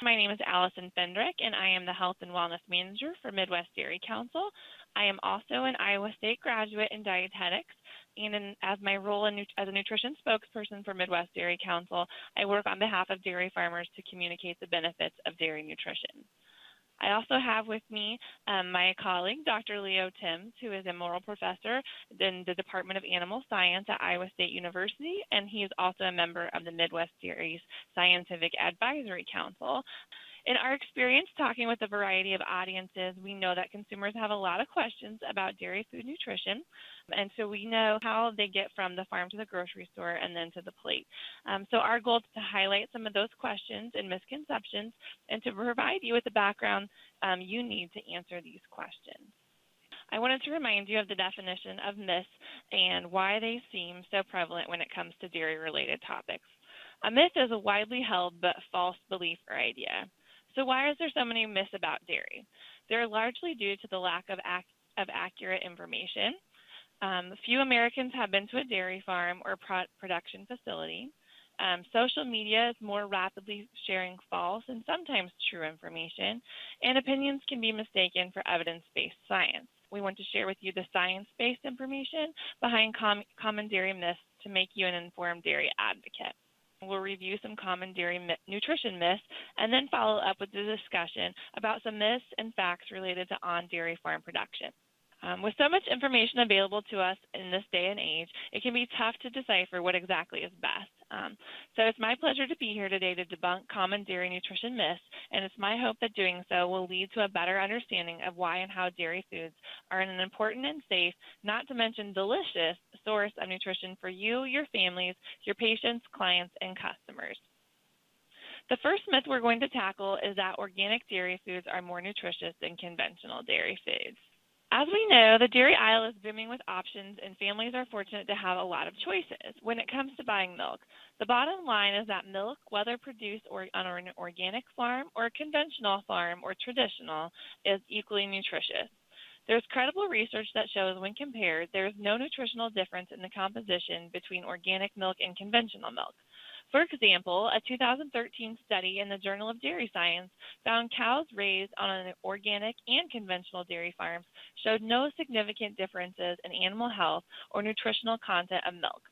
My name is Alyson Fendrick, and I am the Health and Wellness Manager for Midwest Dairy Council. I am also an Iowa State graduate in dietetics, and as my role as a nutrition spokesperson for Midwest Dairy Council, I work on behalf of dairy farmers to communicate the benefits of dairy nutrition. I also have with me my colleague, Dr. Leo Timms, who is a Morrill Professor in the Department of Animal Science at Iowa State University, and he is also a member of the Midwest Dairy's Scientific Advisory Council. In our experience talking with a variety of audiences, we know that consumers have a lot of questions about dairy food nutrition, and so we know how they get from the farm to the grocery store and then to the plate. So our goal is to highlight some of those questions and misconceptions and to provide you with the background you need to answer these questions. I wanted to remind you of the definition of myths and why they seem so prevalent when it comes to dairy-related topics. A myth is a widely held but false belief or idea. So why is there so many myths about dairy? They're largely due to the lack of accurate information. Few Americans have been to a dairy farm or production facility. Social media is more rapidly sharing false and sometimes true information, and opinions can be mistaken for evidence-based science. We want to share with you the science-based information behind common dairy myths to make you an informed dairy advocate. We'll review some common dairy nutrition myths and then follow up with the discussion about some myths and facts related to on-dairy farm production. With so much information available to us in this day and age, it can be tough to decipher what exactly is best. So it's my pleasure to be here today to debunk common dairy nutrition myths, and it's my hope that doing so will lead to a better understanding of why and how dairy foods are an important and safe, not to mention delicious, source of nutrition for you, your families, your patients, clients, and customers. The first myth we're going to tackle is that organic dairy foods are more nutritious than conventional dairy foods. As we know, the dairy aisle is booming with options, and families are fortunate to have a lot of choices when it comes to buying milk. The bottom line is that milk, whether produced on an organic farm or a conventional farm or traditional, is equally nutritious. There's credible research that shows when compared, there is no nutritional difference in the composition between organic milk and conventional milk. For example, a 2013 study in the Journal of Dairy Science found cows raised on an organic and conventional dairy farms showed no significant differences in animal health or nutritional content of milk.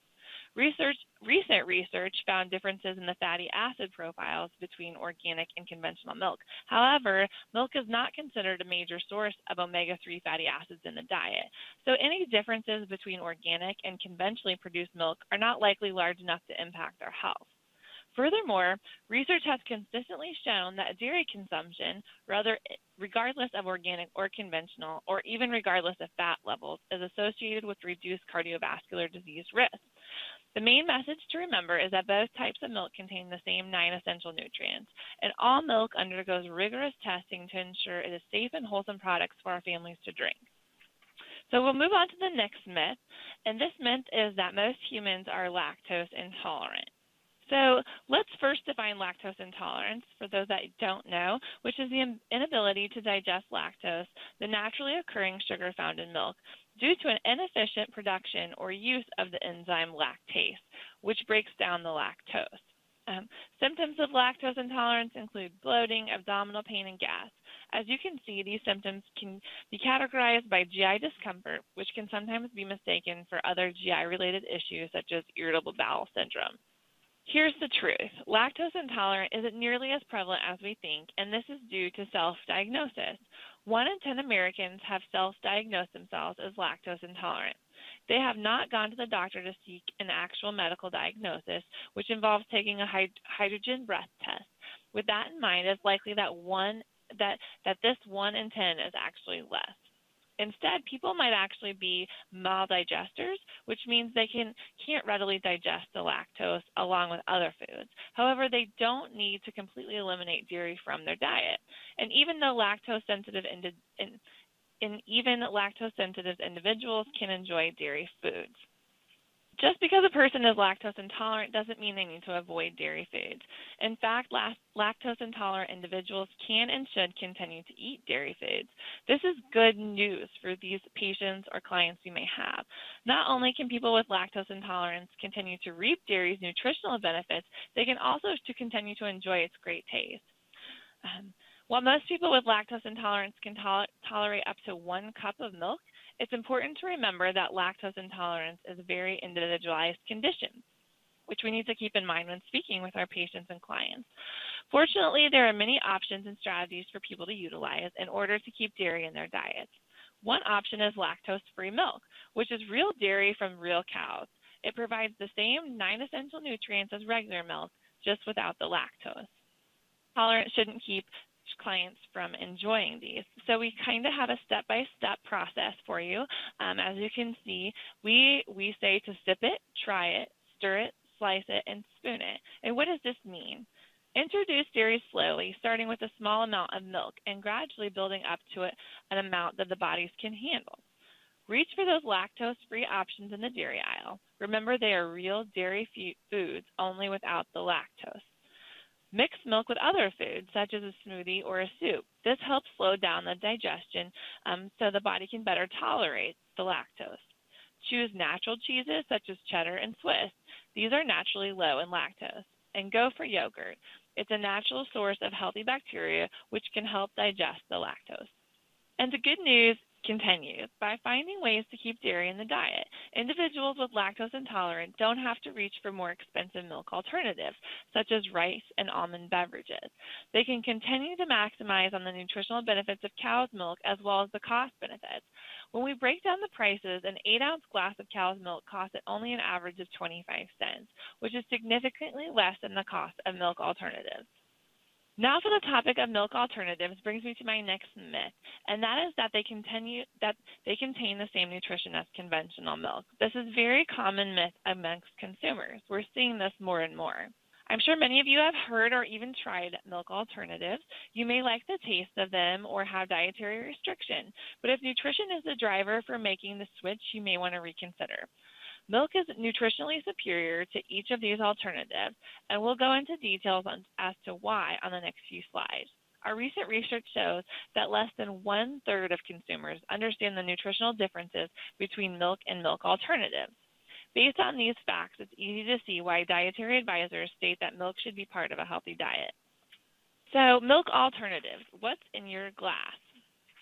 Recent research found differences in the fatty acid profiles between organic and conventional milk. However, milk is not considered a major source of omega-3 fatty acids in the diet, so any differences between organic and conventionally produced milk are not likely large enough to impact our health. Furthermore, research has consistently shown that dairy consumption, regardless of organic or conventional, or even regardless of fat levels, is associated with reduced cardiovascular disease risk. The main message to remember is that both types of milk contain the same 9 essential nutrients, and all milk undergoes rigorous testing to ensure it is safe and wholesome products for our families to drink. So we'll move on to the next myth, and this myth is that most humans are lactose intolerant. So let's first define lactose intolerance, for those that don't know, which is the inability to digest lactose, the naturally occurring sugar found in milk, due to an inefficient production or use of the enzyme lactase, which breaks down the lactose. Symptoms of lactose intolerance include bloating, abdominal pain, and gas. As you can see, these symptoms can be categorized by GI discomfort, which can sometimes be mistaken for other GI-related issues such as irritable bowel syndrome. Here's the truth. Lactose intolerance isn't nearly as prevalent as we think, and this is due to self-diagnosis. 1 in 10 Americans have self-diagnosed themselves as lactose intolerant. They have not gone to the doctor to seek an actual medical diagnosis, which involves taking a hydrogen breath test. With that in mind, it's likely that this 1 in 10 is actually less. Instead, people might actually be maldigesters, which means they can't readily digest the lactose along with other foods. However, they don't need to completely eliminate dairy from their diet. And even though lactose-sensitive individuals can enjoy dairy foods. Just because a person is lactose intolerant doesn't mean they need to avoid dairy foods. In fact, lactose intolerant individuals can and should continue to eat dairy foods. This is good news for these patients or clients you may have. Not only can people with lactose intolerance continue to reap dairy's nutritional benefits, they can also continue to enjoy its great taste. While most people with lactose intolerance can tolerate up to 1 cup of milk, it's important to remember that lactose intolerance is a very individualized condition, which we need to keep in mind when speaking with our patients and clients. Fortunately, there are many options and strategies for people to utilize in order to keep dairy in their diets. One option is lactose-free milk, which is real dairy from real cows. It provides the same 9 essential nutrients as regular milk, just without the lactose. Tolerance shouldn't keep clients from enjoying these. So we kind of have a step-by-step process for you. As you can see, we say to sip it, try it, stir it, slice it, and spoon it. And what does this mean? Introduce dairy slowly, starting with a small amount of milk and gradually building up to it an amount that the bodies can handle. Reach for those lactose-free options in the dairy aisle. Remember, they are real dairy foods, only without the lactose. Mix milk with other foods, such as a smoothie or a soup. This helps slow down the digestion so the body can better tolerate the lactose. Choose natural cheeses, such as cheddar and Swiss. These are naturally low in lactose. And go for yogurt. It's a natural source of healthy bacteria, which can help digest the lactose. And the good news continues. By finding ways to keep dairy in the diet, individuals with lactose intolerance don't have to reach for more expensive milk alternatives, such as rice and almond beverages. They can continue to maximize on the nutritional benefits of cow's milk as well as the cost benefits. When we break down the prices, an 8-ounce glass of cow's milk costs at only an average of 25 cents, which is significantly less than the cost of milk alternatives. Now for the topic of milk alternatives brings me to my next myth, and that is that they contain the same nutrition as conventional milk. This is a very common myth amongst consumers. We're seeing this more and more. I'm sure many of you have heard or even tried milk alternatives. You may like the taste of them or have dietary restriction, but if nutrition is the driver for making the switch, you may want to reconsider. Milk is nutritionally superior to each of these alternatives, and we'll go into details as to why on the next few slides. Our recent research shows that less than 1/3 of consumers understand the nutritional differences between milk and milk alternatives. Based on these facts, it's easy to see why dietary advisors state that milk should be part of a healthy diet. So, milk alternatives. What's in your glass?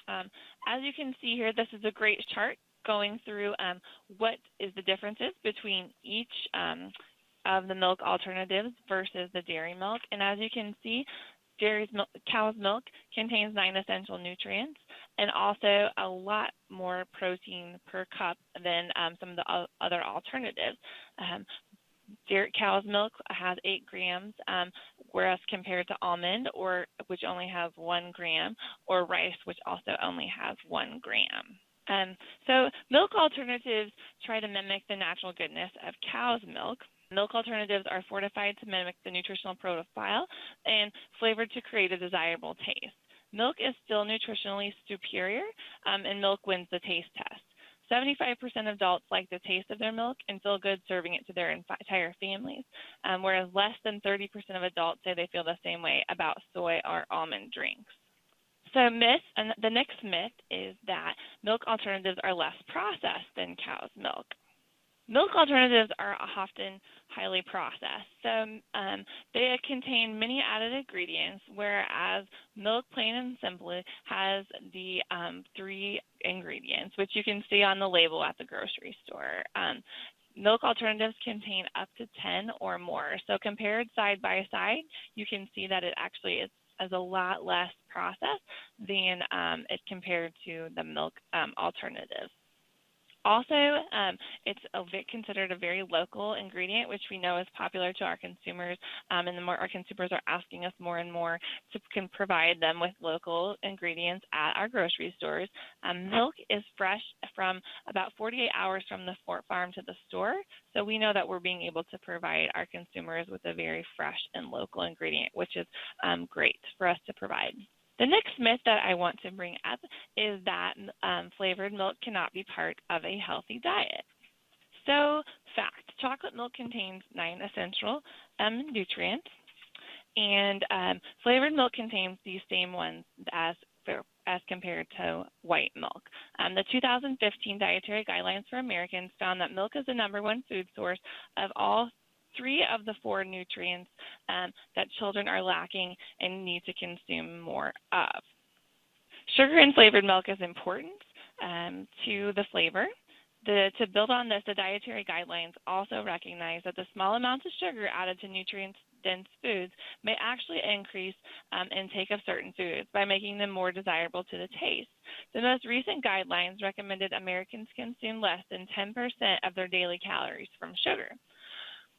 As you can see here, this is a great chart going through what is the differences between each of the milk alternatives versus the dairy milk. And as you can see, cow's milk contains 9 essential nutrients and also a lot more protein per cup than some of the other alternatives. Cow's milk has 8 grams, whereas compared to almond, which only has 1 gram, or rice, which also only has 1 gram. So milk alternatives try to mimic the natural goodness of cow's milk. Milk alternatives are fortified to mimic the nutritional profile and flavored to create a desirable taste. Milk is still nutritionally superior, and milk wins the taste test. 75% of adults like the taste of their milk and feel good serving it to their entire families, whereas less than 30% of adults say they feel the same way about soy or almond drinks. So the next myth is that milk alternatives are less processed than cow's milk. Milk alternatives are often highly processed. So they contain many added ingredients, whereas milk, plain and simply, has the 3 ingredients, which you can see on the label at the grocery store. Milk alternatives contain up to 10 or more. So compared side by side, you can see that it actually is a lot less processed than it compared to the milk alternatives. Also, it's considered a very local ingredient, which we know is popular to our consumers, and the more our consumers are asking us more and more to provide them with local ingredients at our grocery stores. Milk is fresh from about 48 hours from the farm to the store, so we know that we're being able to provide our consumers with a very fresh and local ingredient, which is great for us to provide. The next myth that I want to bring up is that flavored milk cannot be part of a healthy diet. So, fact, chocolate milk contains 9 essential nutrients, and flavored milk contains these same ones as compared to white milk. The 2015 Dietary Guidelines for Americans found that milk is the #1 food source of all 3 of the 4 nutrients that children are lacking and need to consume more of. Sugar in flavored milk is important to the flavor. To build on this, the dietary guidelines also recognize that the small amounts of sugar added to nutrient-dense foods may actually increase intake of certain foods by making them more desirable to the taste. The most recent guidelines recommended Americans consume less than 10% of their daily calories from sugar.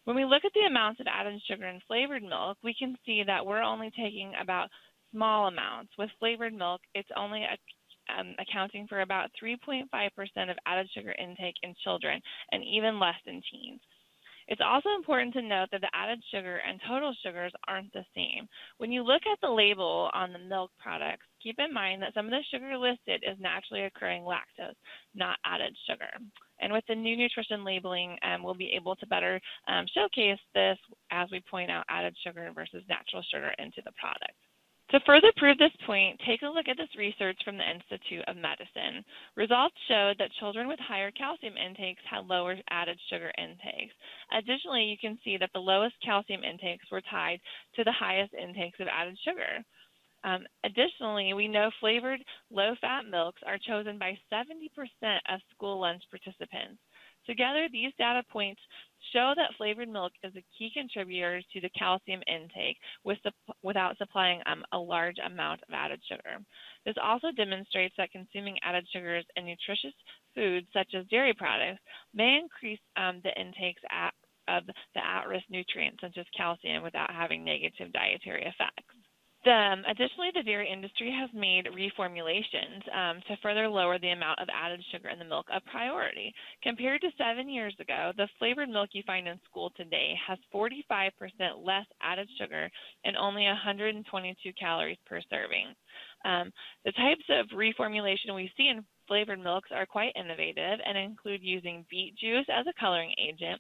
When we look at the amounts of added sugar in flavored milk, we can see that we're only taking about small amounts. With flavored milk, it's only accounting for about 3.5% of added sugar intake in children and even less in teens. It's also important to note that the added sugar and total sugars aren't the same. When you look at the label on the milk products, keep in mind that some of the sugar listed is naturally occurring lactose, not added sugar. And with the new nutrition labeling, we'll be able to better showcase this as we point out added sugar versus natural sugar into the product. To further prove this point, take a look at this research from the Institute of Medicine. Results showed that children with higher calcium intakes had lower added sugar intakes. Additionally, you can see that the lowest calcium intakes were tied to the highest intakes of added sugar. Additionally, we know flavored low-fat milks are chosen by 70% of school lunch participants. Together, these data points show that flavored milk is a key contributor to the calcium intake without supplying a large amount of added sugar. This also demonstrates that consuming added sugars in nutritious foods such as dairy products may increase the intakes of the at-risk nutrients such as calcium without having negative dietary effects. Additionally, the dairy industry has made reformulations to further lower the amount of added sugar in the milk a priority. Compared to 7 years ago, the flavored milk you find in school today has 45% less added sugar and only 122 calories per serving. The types of reformulation we see in flavored milks are quite innovative and include using beet juice as a coloring agent,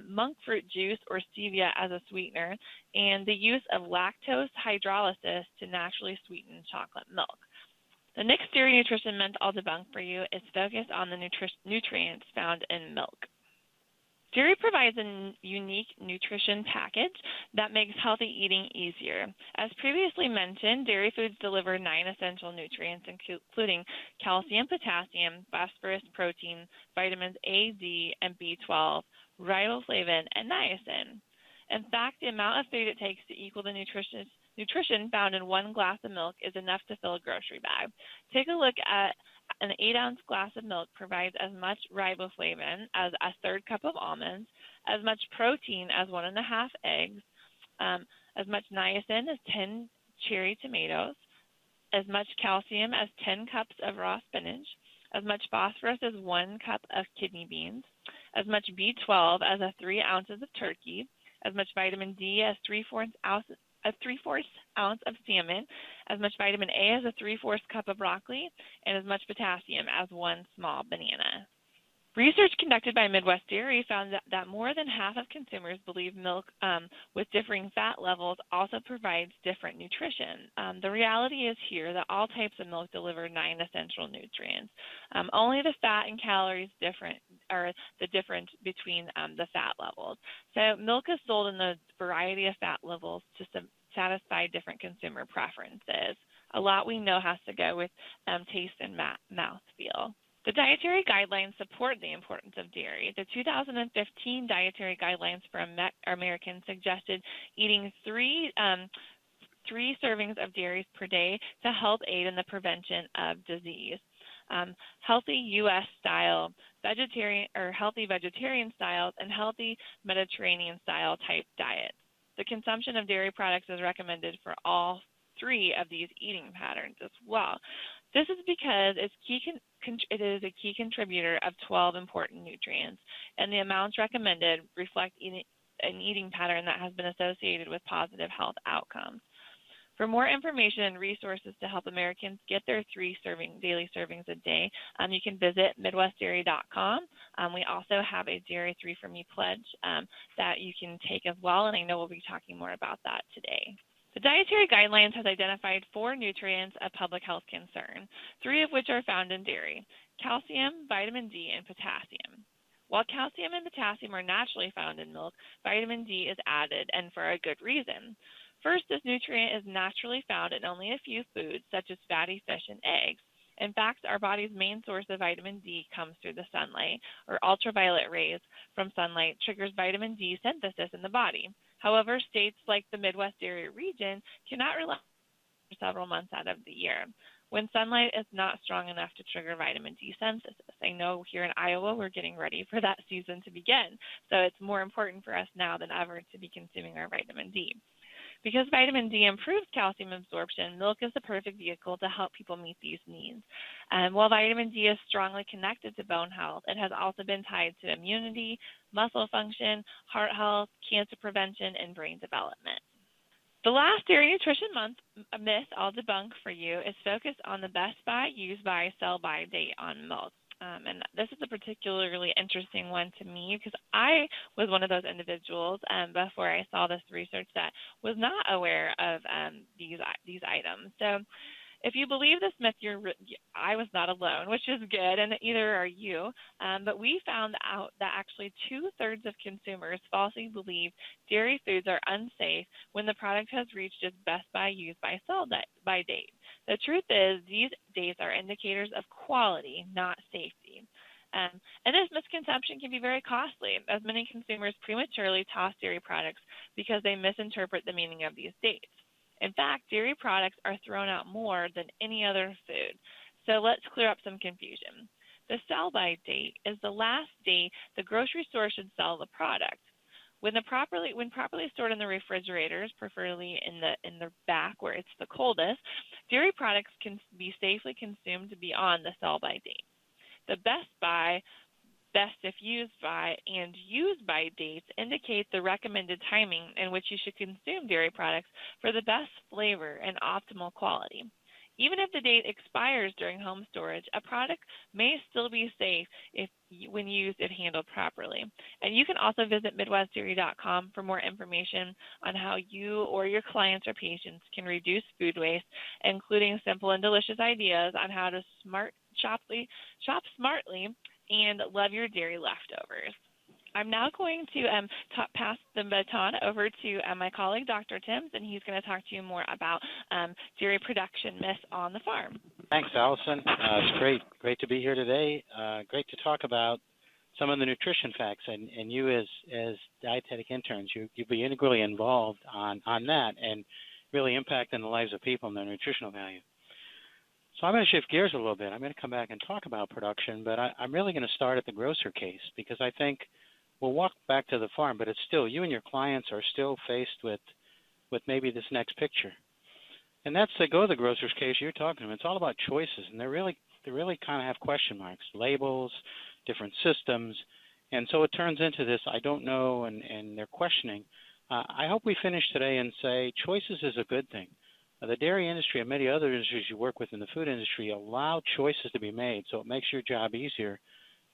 monk fruit juice or stevia as a sweetener, and the use of lactose hydrolysis to naturally sweeten chocolate milk. The next dairy nutrition myth I'll debunk for you is focused on the nutrients found in milk. Dairy provides a unique nutrition package that makes healthy eating easier. As previously mentioned, dairy foods deliver 9 essential nutrients, including calcium, potassium, phosphorus, protein, vitamins A, D, and B12, riboflavin, and niacin. In fact, the amount of food it takes to equal the nutrition found in 1 glass of milk is enough to fill a grocery bag. Take a look at an 8-ounce glass of milk provides as much riboflavin as a 1/3 cup of almonds, as much protein as 1.5 eggs, as much niacin as 10 cherry tomatoes, as much calcium as 10 cups of raw spinach, as much phosphorus as 1 cup of kidney beans, as much B12 as 3 ounces of turkey, as much vitamin D as 3/4 ounce of salmon, as much vitamin A as 3/4 cup of broccoli, and as much potassium as 1 small banana. Research conducted by Midwest Dairy found that more than half of consumers believe milk with differing fat levels also provides different nutrition. The reality is here that all types of milk deliver 9 essential nutrients. Only the fat and calories are the difference between the fat levels. So milk is sold in a variety of fat levels to satisfy different consumer preferences. A lot we know has to go with taste and mouthfeel. The dietary guidelines support the importance of dairy. The 2015 dietary guidelines for Americans suggested eating three servings of dairies per day to help aid in the prevention of disease. Healthy U.S. style vegetarian or healthy vegetarian styles and healthy Mediterranean style type diets. The consumption of dairy products is recommended for all 3 of these eating patterns as well. This is because it is a key contributor of 12 important nutrients, and the amounts recommended reflect an eating pattern that has been associated with positive health outcomes. For more information and resources to help Americans get their 3 daily servings a day, you can visit MidwestDairy.com. We also have a Dairy 3 for Me pledge that you can take as well, and I know we'll be talking more about that today. The dietary guidelines has identified 4 nutrients of public health concern, 3 of which are found in dairy: calcium, vitamin D, and potassium. While calcium and potassium are naturally found in milk, vitamin D is added, and for a good reason. First, this nutrient is naturally found in only a few foods, such as fatty fish and eggs. In fact, our body's main source of vitamin D comes through the sunlight, or ultraviolet rays from sunlight triggers vitamin D synthesis in the body. However, states like the Midwest area region cannot rely on it for several months out of the year, when sunlight is not strong enough to trigger vitamin D synthesis. I know here in Iowa we're getting ready for that season to begin, so it's more important for us now than ever to be consuming our vitamin D. Because vitamin D improves calcium absorption, milk is the perfect vehicle to help people meet these needs. While vitamin D is strongly connected to bone health, it has also been tied to immunity, muscle function, heart health, cancer prevention, and brain development. The last Dairy Nutrition Month myth I'll debunk for you is focused on the best by, use by, sell by date on milk. And this is a particularly interesting one to me because I was one of those individuals before I saw this research that was not aware of these items. So if you believe this myth, I was not alone, which is good, and either are you. But we found out that actually 2/3 of consumers falsely believe dairy foods are unsafe when the product has reached its best by, use by, sell by date. The truth is these dates are indicators of quality, not safety. And this misconception can be very costly, as many consumers prematurely toss dairy products because they misinterpret the meaning of these dates. In fact, dairy products are thrown out more than any other food. So let's clear up some confusion. The sell-by date is the last day the grocery store should sell the product. When properly stored in the refrigerators, preferably in the back where it's the coldest, dairy products can be safely consumed beyond the sell-by date. The best by, best if used by, and used by dates indicate the recommended timing in which you should consume dairy products for the best flavor and optimal quality. Even if the date expires during home storage, a product may still be safe when used if handled properly. And you can also visit MidwestDairy.com for more information on how you or your clients or patients can reduce food waste, including simple and delicious ideas on how to shop smartly and love your dairy leftovers. I'm now going to pass the baton over to my colleague, Dr. Timms, and he's going to talk to you more about dairy production myths on the farm. Thanks, Alyson. It's great to be here today. Great to talk about some of the nutrition facts, and you as dietetic interns, you'll be integrally involved on that and really impacting the lives of people and their nutritional value. So I'm going to shift gears a little bit. I'm going to come back and talk about production, but I'm really going to start at the grocer case because I think we'll walk back to the farm, but it's still, you and your clients are still faced with maybe this next picture. And that's they go to the grocer's case you're talking about. It's all about choices, and they really kind of have question marks, labels, different systems. And so it turns into this I don't know, and they're questioning. I hope we finish today and say choices is a good thing. The dairy industry and many other industries you work with in the food industry allow choices to be made, so it makes your job easier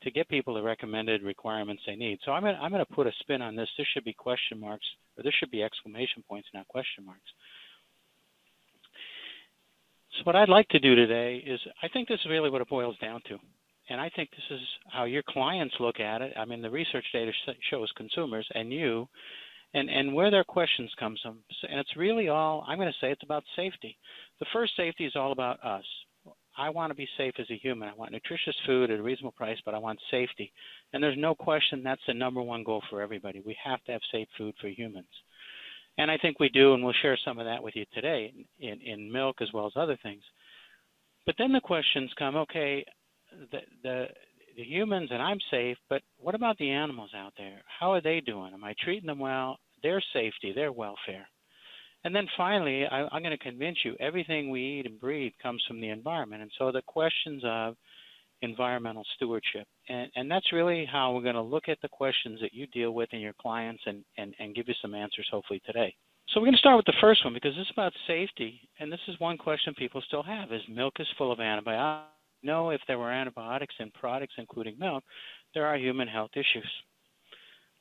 to get people the recommended requirements they need. So I'm going to put a spin on this. This should be question marks, or this should be exclamation points, not question marks. So what I'd like to do today is, I think this is really what it boils down to. And I think this is how your clients look at it. I mean, the research data shows consumers and you, and where their questions come from. And it's really all, I'm going to say it's about safety. The first safety is all about us. I want to be safe as a human. I want nutritious food at a reasonable price, but I want safety. And there's no question that's the number one goal for everybody. We have to have safe food for humans. And I think we do, and we'll share some of that with you today in milk as well as other things. But then the questions come, okay, the humans and I'm safe, but what about the animals out there? How are they doing? Am I treating them well? Their safety, their welfare. And then finally, I'm going to convince you everything we eat and breathe comes from the environment. And so the questions of environmental stewardship. And that's really how we're going to look at the questions that you deal with in your clients and give you some answers hopefully today. So we're going to start with the first one because this is about safety. And this is one question people still have, is milk is full of antibiotics. No, if there were antibiotics in products, including milk, there are human health issues.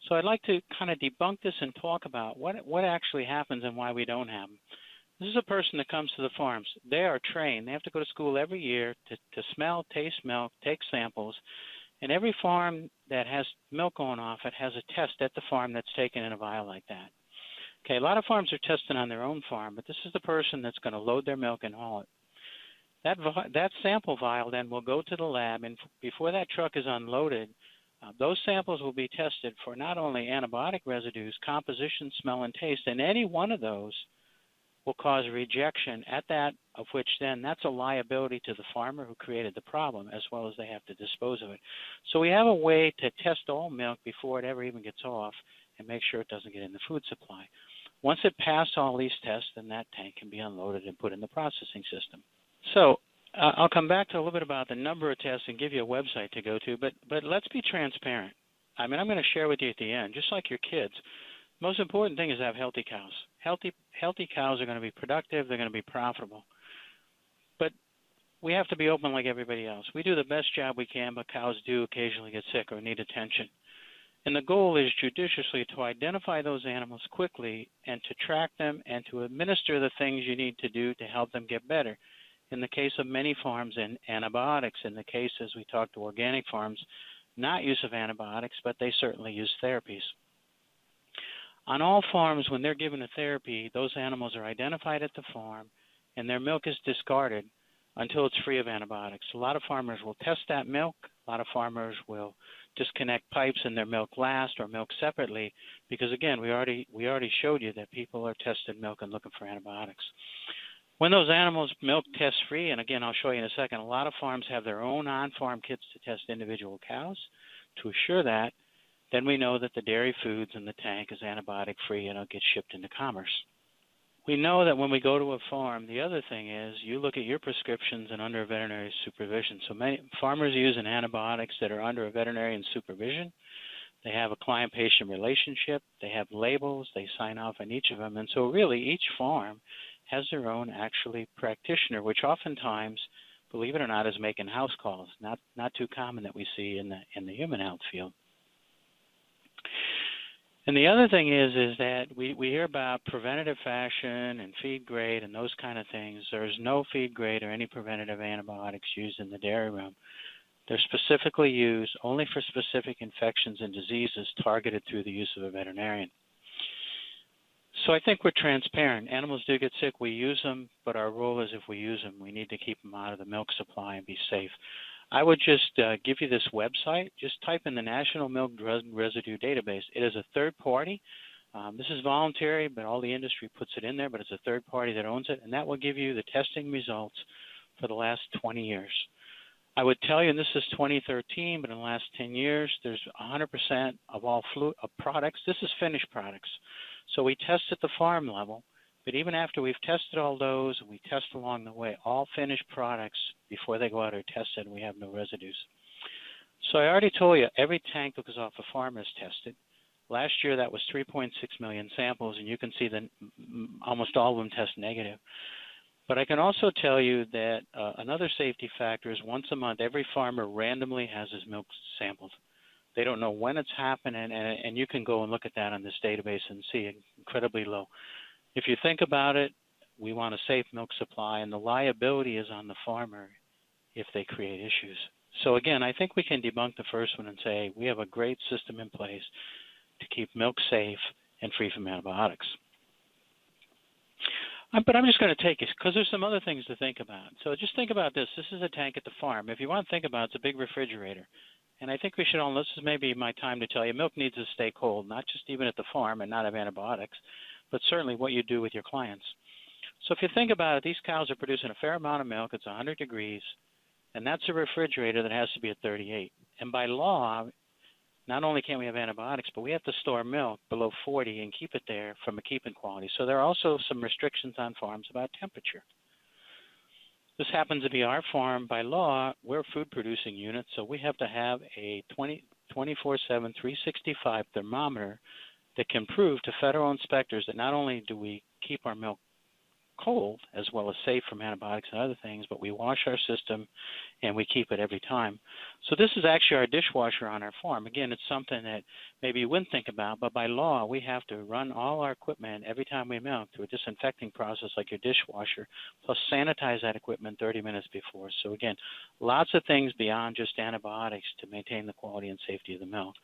So I'd like to kind of debunk this and talk about what actually happens and why we don't have them. This is a person that comes to the farms. They are trained. They have to go to school every year to smell, taste milk, take samples, And every farm that has milk going off it has a test at the farm that's taken in a vial like that. Okay, a lot of farms are testing on their own farm, but this is the person that's going to load their milk and haul it. That sample vial then will go to the lab, and before that truck is unloaded, those samples will be tested for not only antibiotic residues, composition, smell, and taste, and any one of those will cause rejection at that, of which then that's a liability to the farmer who created the problem, as well as they have to dispose of it. So we have a way to test all milk before it ever even gets off and make sure it doesn't get in the food supply. Once it passed all these tests, then that tank can be unloaded and put in the processing system. So I'll come back to a little bit about the number of tests and give you a website to go to, but let's be transparent. I mean, I'm going to share with you at the end, just like your kids, the most important thing is to have healthy cows. Healthy cows are going to be productive, they're going to be profitable. But we have to be open like everybody else. We do the best job we can, but cows do occasionally get sick or need attention. And the goal is judiciously to identify those animals quickly and to track them and to administer the things you need to do to help them get better. In the case of many farms, and antibiotics. In the case, as we talk to organic farms, not use of antibiotics, but they certainly use therapies. On all farms, when they're given a therapy, those animals are identified at the farm, and their milk is discarded until it's free of antibiotics. A lot of farmers will test that milk. A lot of farmers will disconnect pipes in their milk last or milk separately because, again, we already showed you that people are testing milk and looking for antibiotics. When those animals milk test free, and again, I'll show you in a second, a lot of farms have their own on-farm kits to test individual cows. To assure that, then we know that the dairy foods in the tank is antibiotic free and it'll get shipped into commerce. We know that when we go to a farm, the other thing is you look at your prescriptions and under veterinary supervision. So many farmers using antibiotics that are under a veterinarian supervision. They have a client-patient relationship. They have labels. They sign off on each of them. And so really each farm has their own actually practitioner, which oftentimes, believe it or not, is making house calls. Not too common that we see in the human health field. And the other thing is that we hear about preventative fashion and feed grade and those kind of things. There's no feed grade or any preventative antibiotics used in the dairy room. They're specifically used only for specific infections and diseases targeted through the use of a veterinarian. So I think we're transparent. Animals do get sick. We use them, but our role is if we use them, we need to keep them out of the milk supply and be safe. I would just give you this website. Just type in the National Milk Residue Database. It is a third party. This is voluntary, but all the industry puts it in there, but it's a third party that owns it, and that will give you the testing results for the last 20 years. I would tell you, and this is 2013, but in the last 10 years, there's 100% of all products. This is finished products. So we test at the farm level, but even after we've tested all those, we test along the way, all finished products before they go out are tested, and we have no residues. So I already told you, every tank that goes off a farm is tested. Last year, that was 3.6 million samples, and you can see that almost all of them test negative. But I can also tell you that another safety factor is once a month, every farmer randomly has his milk sampled. They don't know when it's happening, and you can go and look at that on this database and see it incredibly low. If you think about it, we want a safe milk supply, and the liability is on the farmer if they create issues. So again, I think we can debunk the first one and say we have a great system in place to keep milk safe and free from antibiotics. But I'm just going to take it because there's some other things to think about. So just think about this. This is a tank at the farm. If you want to think about it, it's a big refrigerator. And I think we should all, this is maybe my time to tell you, milk needs to stay cold, not just even at the farm and not have antibiotics, but certainly what you do with your clients. So if you think about it, these cows are producing a fair amount of milk. It's 100 degrees, and that's a refrigerator that has to be at 38. And by law, not only can't we have antibiotics, but we have to store milk below 40 and keep it there from a keeping quality. So there are also some restrictions on farms about temperature. This happens to be our farm. By law, we're a food-producing unit, so we have to have a 24/7, 365 thermometer that can prove to federal inspectors that not only do we keep our milk cold as well as safe from antibiotics and other things, but we wash our system and we keep it every time. So this is actually our dishwasher on our farm. Again, it's something that maybe you wouldn't think about, but by law we have to run all our equipment every time we milk through a disinfecting process like your dishwasher, plus sanitize that equipment 30 minutes before. So again, lots of things beyond just antibiotics to maintain the quality and safety of the milk.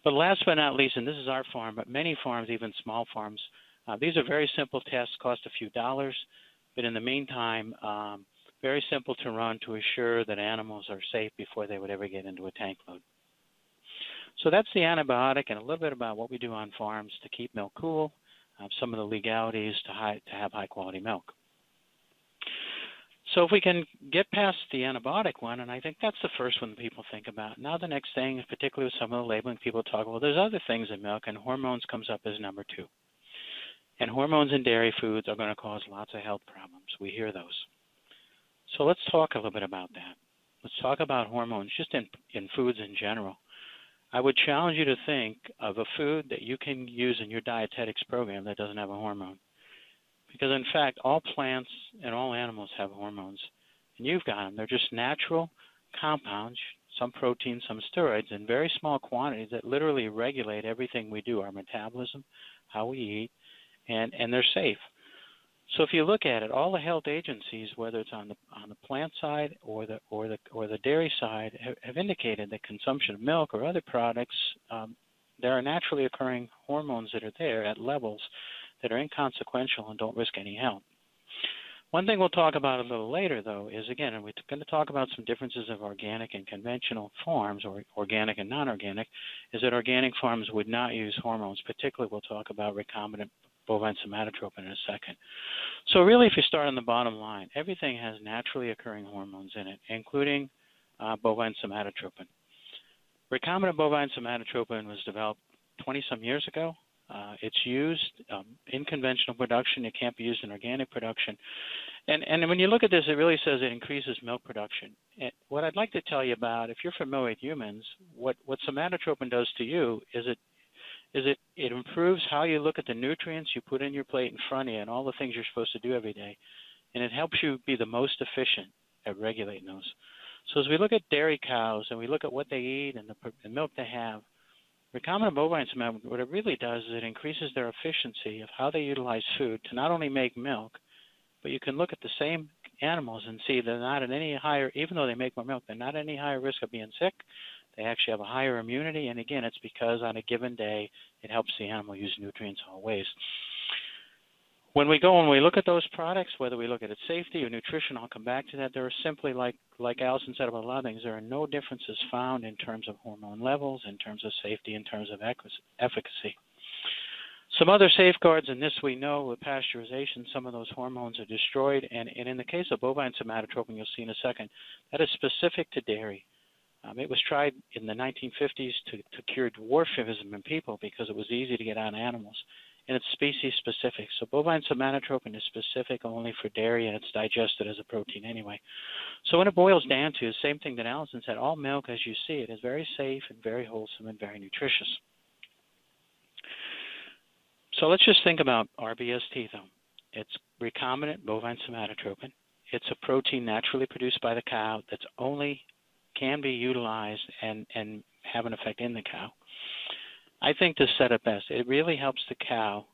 But last but not least, and this is our farm, but many farms, even small farms, these are very simple tests, cost a few dollars, but in the meantime, very simple to run to assure that animals are safe before they would ever get into a tank load. So that's the antibiotic and a little bit about what we do on farms to keep milk cool, some of the legalities to have high-quality milk. So if we can get past the antibiotic one, and I think that's the first one people think about. Now the next thing, particularly with some of the labeling, people talk, well, there's other things in milk, and hormones comes up as number 2. And hormones in dairy foods are going to cause lots of health problems. We hear those. So let's talk a little bit about that. Let's talk about hormones just in foods in general. I would challenge you to think of a food that you can use in your dietetics program that doesn't have a hormone. Because, in fact, all plants and all animals have hormones. And you've got them. They're just natural compounds, some proteins, some steroids, in very small quantities that literally regulate everything we do, our metabolism, how we eat, and they're safe. So if you look at it, all the health agencies, whether it's on the plant side or the dairy side, have indicated that consumption of milk or other products, there are naturally occurring hormones that are there at levels that are inconsequential and don't risk any health. One thing we'll talk about a little later, though, is, again, and we're going to talk about some differences of organic and conventional farms, or organic and non-organic, is that organic farms would not use hormones. Particularly, we'll talk about recombinant bovine somatotropin in a second. So really, if you start on the bottom line, everything has naturally occurring hormones in it, including bovine somatotropin. Recombinant bovine somatotropin was developed 20-some years ago. It's used in conventional production. It can't be used in organic production. And when you look at this, it really says it increases milk production. And what I'd like to tell you about, if you're familiar with humans, what somatotropin does to you is it improves how you look at the nutrients you put in your plate in front of you and all the things you're supposed to do every day. And it helps you be the most efficient at regulating those. So as we look at dairy cows and we look at what they eat and the milk they have, recombinant bovine somatotropin, what it really does is it increases their efficiency of how they utilize food to not only make milk, but you can look at the same animals and see they're not at any higher, even though they make more milk, they're not at any higher risk of being sick. They actually have a higher immunity, and again, it's because on a given day, it helps the animal use nutrients all ways. When we look at those products, whether we look at its safety or nutrition, I'll come back to that. There are simply, like Alyson said about a lot of things, there are no differences found in terms of hormone levels, in terms of safety, in terms of efficacy. Some other safeguards, and this we know with pasteurization, some of those hormones are destroyed, and in the case of bovine somatotropin, you'll see in a second, that is specific to dairy. It was tried in the 1950s to cure dwarfism in people because it was easy to get on animals. And it's species specific. So bovine somatotropin is specific only for dairy, and it's digested as a protein anyway. So when it boils down to the same thing that Alyson said, all milk as you see it is very safe and very wholesome and very nutritious. So let's just think about RBST though. It's recombinant bovine somatotropin. It's a protein naturally produced by the cow that's only can be utilized and have an effect in the cow. I think this said it best. It really helps the cow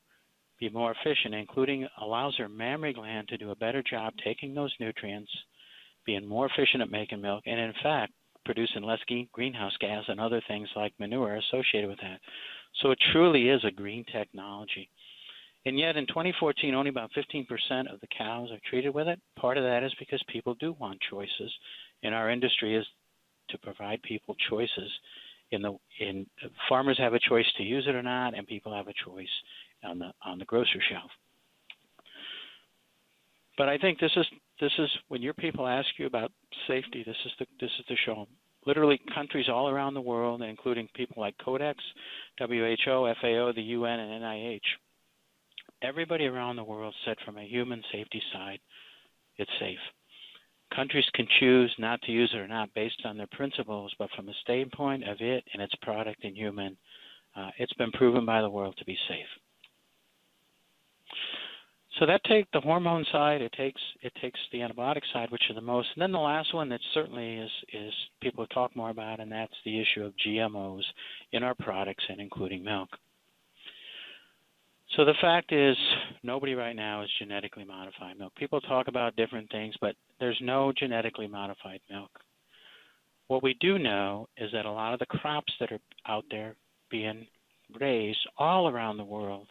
be more efficient, including allows her mammary gland to do a better job taking those nutrients, being more efficient at making milk, and in fact, producing less greenhouse gas and other things like manure associated with that. So it truly is a green technology. And yet in 2014, only about 15% of the cows are treated with it. Part of that is because people do want choices. And our industry is to provide people choices. Farmers have a choice to use it or not, and people have a choice on the grocery shelf. But I think this is when your people ask you about safety, this is to show them. Literally, countries all around the world, including people like Codex, WHO, FAO, the UN, and NIH, everybody around the world said from a human safety side, it's safe. Countries can choose not to use it or not based on their principles, but from a standpoint of it and its product in human, it's been proven by the world to be safe. So that takes the hormone side, it takes the antibiotic side, which are the most. And then the last one that certainly is people talk more about, and that's the issue of GMOs in our products and including milk. So the fact is, nobody right now is genetically modified milk. People talk about different things, but there's no genetically modified milk. What we do know is that a lot of the crops that are out there being raised all around the world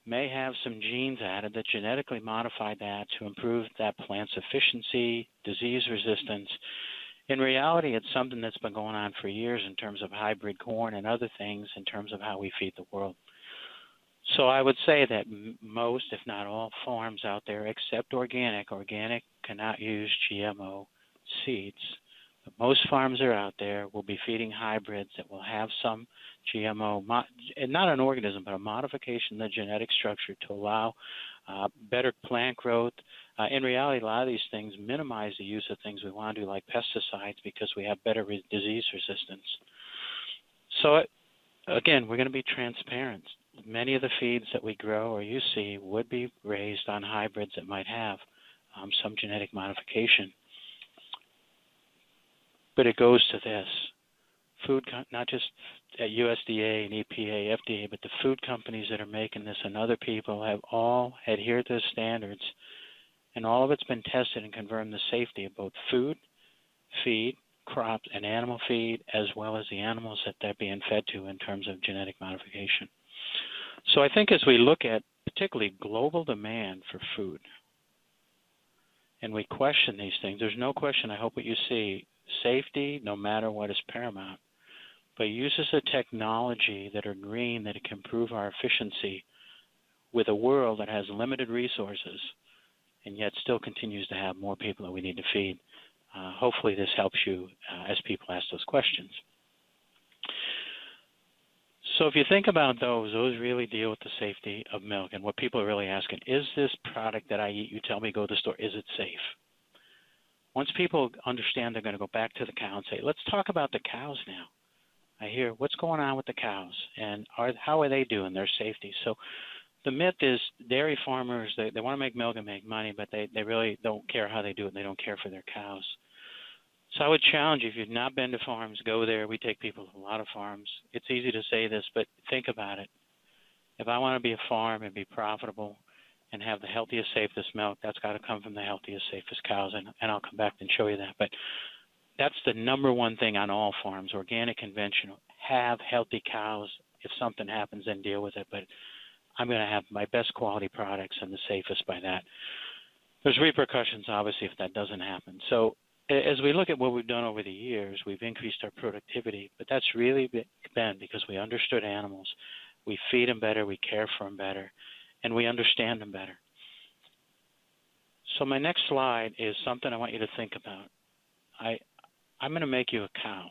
may have some genes added that genetically modify that to improve that plant's efficiency, disease resistance. In reality, it's something that's been going on for years in terms of hybrid corn and other things in terms of how we feed the world. So I would say that most, if not all, farms out there, except organic cannot use GMO seeds. But most farms that are out there will be feeding hybrids that will have some GMO, not an organism, but a modification in the genetic structure to allow better plant growth. In reality, a lot of these things minimize the use of things we want to do, like pesticides, because we have better disease resistance. So, again, we're going to be transparent. Many of the feeds that we grow or you see would be raised on hybrids that might have some genetic modification. But it goes to this. Food, not just at USDA and EPA, FDA, but the food companies that are making this and other people have all adhered to the standards, and all of it's been tested and confirmed the safety of both food, feed, crops, and animal feed, as well as the animals that they're being fed to in terms of genetic modification. So I think as we look at particularly global demand for food, and we question these things, there's no question, I hope what you see, safety, no matter what, is paramount. But uses of technology that are green, that it can improve our efficiency with a world that has limited resources and yet still continues to have more people that we need to feed. Hopefully this helps you as people ask those questions. So if you think about those really deal with the safety of milk, and what people are really asking, is this product that I eat, you tell me go to the store, is it safe? Once people understand, they're going to go back to the cow and say, let's talk about the cows now. I hear, what's going on with the cows, and how are they doing, their safety? So the myth is dairy farmers, they want to make milk and make money, but they really don't care how they do it. They don't care for their cows. So I would challenge you, if you've not been to farms, go there. We take people to a lot of farms. It's easy to say this, but think about it. If I want to be a farm and be profitable and have the healthiest, safest milk, that's got to come from the healthiest, safest cows, and I'll come back and show you that. But that's the number one thing on all farms, organic, conventional. Have healthy cows. If something happens, then deal with it. But I'm going to have my best quality products and the safest by that. There's repercussions, obviously, if that doesn't happen. So as we look at what we've done over the years, we've increased our productivity, but that's really been because we understood animals. We feed them better, we care for them better, and we understand them better. So my next slide is something I want you to think about. I'm going to make you a cow,